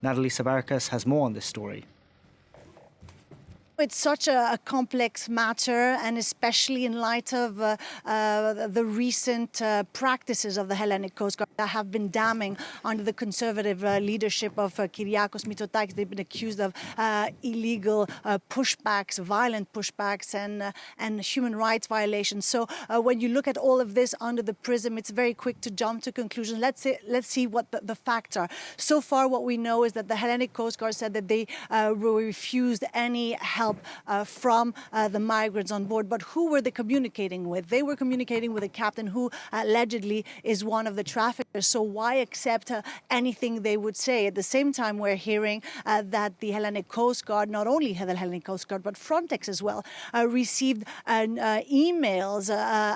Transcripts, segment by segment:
Nathalie Savaricas has more on this story. It's such a complex matter, and especially in light of the recent practices of the Hellenic Coast Guard that have been damning under the conservative leadership of Kyriakos Mitsotakis. They've been accused of illegal pushbacks, violent pushbacks, and human rights violations. So when you look at all of this under the prism, it's very quick to jump to conclusions. Let's see what the facts are. So far, what we know is that the Hellenic Coast Guard said that they refused any help from the migrants on board. But who were they communicating with? They were communicating with a captain who allegedly is one of the traffickers. So why accept anything they would say? At the same time, we're hearing that the Hellenic Coast Guard, not only the Hellenic Coast Guard, but Frontex as well, received emails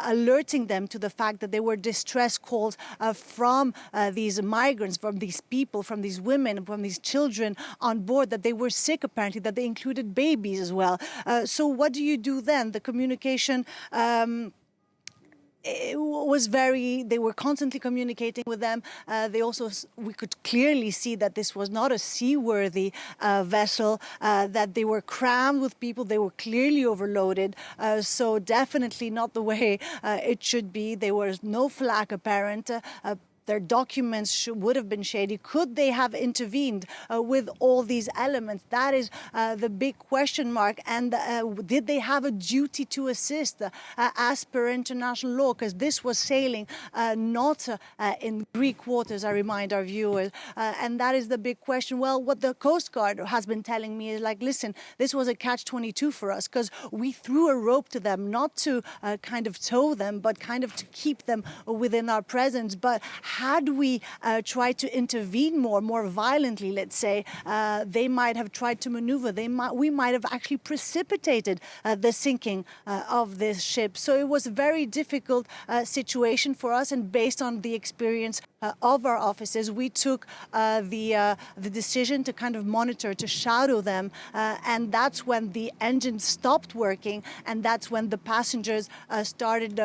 alerting them to the fact that there were distress calls from these migrants, from these people, from these women, from these children on board, that they were sick apparently, that they included babies as well. So what do you do then? The communication it was they were constantly communicating with them. We could clearly see that this was not a seaworthy vessel, that they were crammed with people, they were clearly overloaded, so definitely not the way it should be. There was no flag apparent. Their documents would have been shady. Could they have intervened with all these elements? That is the big question mark. And did they have a duty to assist as per international law? Because this was sailing not in Greek waters, I remind our viewers. And that is the big question. Well, what the Coast Guard has been telling me is like, listen, this was a catch-22 for us because we threw a rope to them, not to kind of tow them, but kind of to keep them within our presence. But had we tried to intervene more violently, let's say, they might have tried to maneuver. We might have actually precipitated the sinking of this ship. So it was a very difficult situation for us, and based on the experience of our officers, we took the decision to kind of monitor, to shadow them, and that's when the engine stopped working, and that's when the passengers started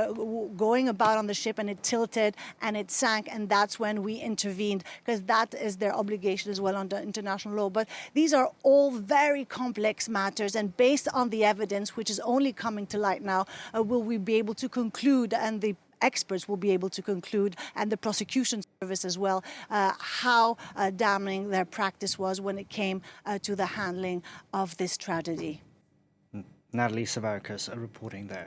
going about on the ship, and it tilted and it sank, and that's when we intervened, because that is their obligation as well under international law. But these are all very complex matters, and based on the evidence, which is only coming to light now, will we be able to conclude, and the experts will be able to conclude, and the prosecution service as well, how damning their practice was when it came to the handling of this tragedy. Nathalie Savaricas reporting there.